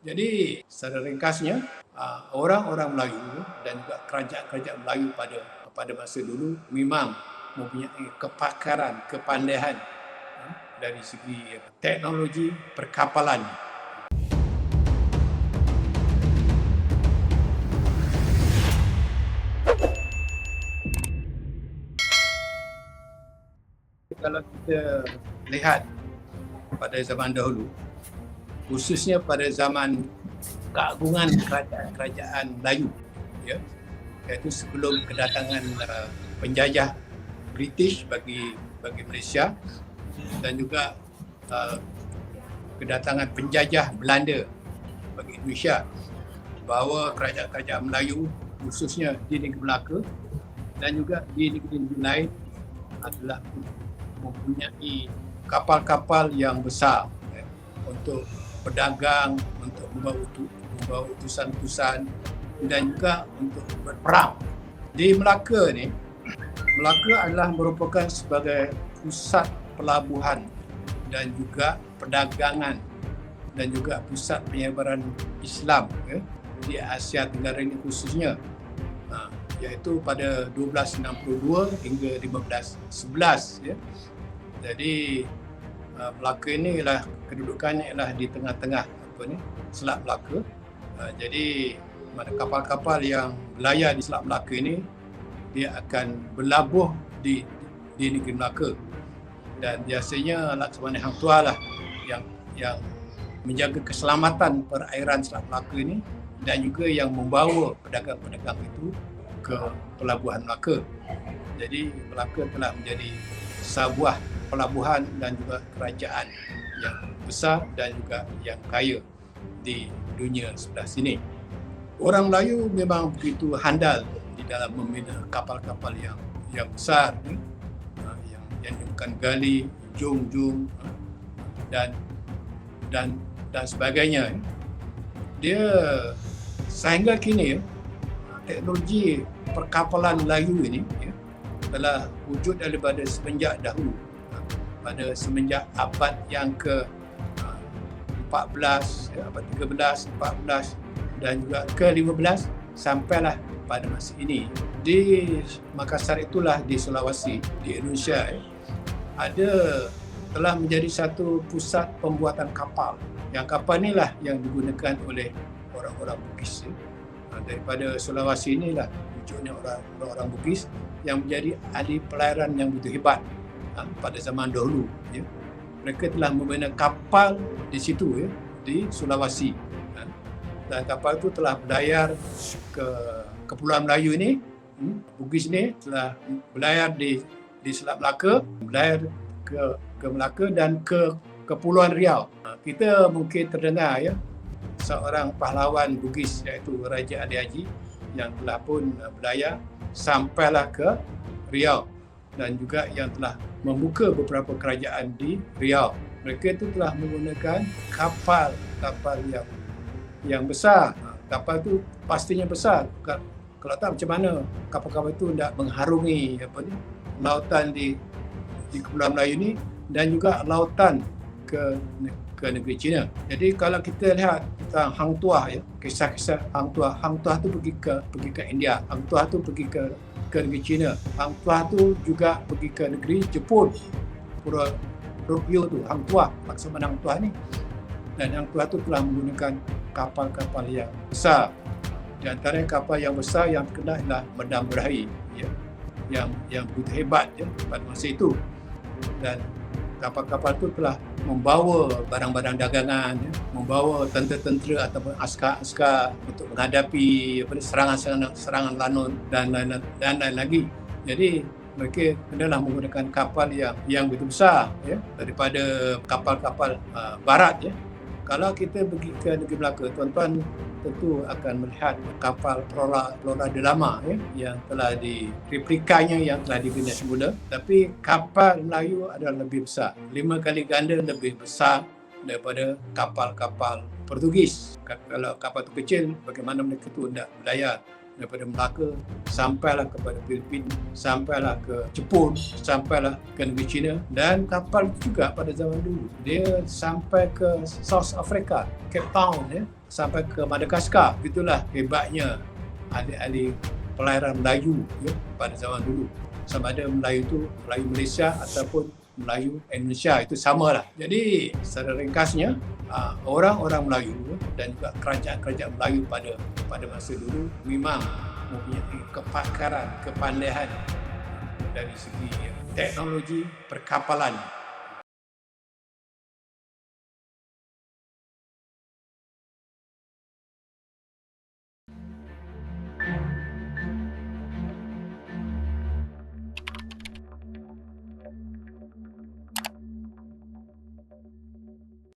Jadi secara ringkasnya, orang-orang Melayu dan juga kerajaan-kerajaan Melayu pada masa dulu memang mempunyai kepakaran, kepandaian dari segi teknologi perkapalan. Kalau kita lihat pada zaman dahulu, khususnya pada zaman keagungan kerajaan Melayu, ya, iaitu sebelum kedatangan penjajah British bagi Malaysia dan juga kedatangan penjajah Belanda bagi Indonesia, bahawa kerajaan-kerajaan Melayu khususnya di negeri Melaka dan juga di negeri-negeri lain adalah mempunyai kapal-kapal yang besar untuk berdagang, untuk membawa utusan-utusan dan juga untuk berperang. Di Melaka ni, Melaka adalah merupakan sebagai pusat pelabuhan dan juga perdagangan dan juga pusat penyebaran Islam di Asia Tenggara ini khususnya, iaitu pada 1262 hingga 1511. Jadi Melaka ini ialah kedudukannya ialah di tengah-tengah Selat Melaka. Jadi mana kapal-kapal yang berlayar di Selat Melaka ini, dia akan berlabuh di negeri Melaka, dan biasanya Laksamana Hang Tuah lah yang menjaga keselamatan perairan Selat Melaka ini dan juga yang membawa pedagang-pedagang itu ke pelabuhan Melaka. Jadi Melaka telah menjadi sebuah pelabuhan dan juga kerajaan yang besar dan juga yang kaya di dunia sebelah sini. Orang Melayu memang begitu handal di dalam membina kapal-kapal yang besar, yang bukan gali, jung dan sebagainya. Dia sehingga kini teknologi perkapalan Melayu ini telah wujud daripada semenjak dahulu, semenjak abad yang ke-14, abad 13, 14 dan juga ke-15 sampailah pada masa ini. Di Makassar itulah, di Sulawesi, di Indonesia, telah menjadi satu pusat pembuatan kapal. Yang kapal inilah yang digunakan oleh orang-orang Bugis. Daripada Sulawesi inilah wujudnya orang-orang Bugis yang menjadi ahli pelayaran yang begitu hebat pada zaman dahulu. Mereka telah membina kapal di situ, di Sulawesi. Dan kapal itu telah berlayar ke Kepulauan Melayu ini. Bugis ini telah berlayar di Selat Melaka, berlayar ke Melaka dan ke Kepulauan Riau. Kita mungkin terdengar seorang pahlawan Bugis, iaitu Raja Ali Haji, yang telah pun berlayar sampailah ke Riau dan juga yang telah membuka beberapa kerajaan di Riau. Mereka itu telah menggunakan kapal yang besar. Kapal itu pastinya besar. Kalau tak, macam mana kapal-kapal itu tidak mengharungi lautan di Kepulauan Melayu ini dan juga lautan ke negeri China. Jadi kalau kita lihat tentang Hang Tuah, kisah-kisah Hang Tuah tu pergi ke India, Hang Tuah tu pergi ke negeri China, Hang Tuah tu juga pergi ke negeri Jepun, Pura Rokyo tu, Hang Tuah, Laksamana Hang Tuah ni. Dan Hang Tuah tu telah menggunakan kapal-kapal yang besar. Di antara kapal yang besar yang terkenal ialah Medang Berahi, yang begitu hebat pada masa itu. Dan kapal-kapal itu telah membawa barang-barang dagangan, membawa tentera-tentera ataupun askar-askar untuk menghadapi serangan lanun dan lain lagi. Jadi mereka kenalah menggunakan kapal yang begitu besar daripada kapal-kapal barat. Kalau kita pergi ke negeri Melaka, tuan-tuan tentu akan melihat kapal Flora de Lama yang telah replikanya yang telah dibina semula. Tapi kapal Melayu adalah lebih besar, 5 kali ganda lebih besar daripada kapal-kapal Portugis. Kalau kapal itu kecil, bagaimana mereka itu tidak berlayar daripada Melaka, sampailah kepada Filipina, sampailah ke Jepun, sampailah ke negeri China, dan kapal itu juga pada zaman dulu dia sampai ke South Africa, Cape Town, sampai ke Madagaskar. Itulah hebatnya ahli-ahli pelayaran Melayu pada zaman dulu. Sama ada Melayu itu Melayu Malaysia ataupun Melayu Indonesia, itu samalah. Jadi secara ringkasnya, orang-orang Melayu dan juga kerajaan-kerajaan Melayu pada masa dulu memang mempunyai kepakaran, kepandaian dari segi teknologi perkapalan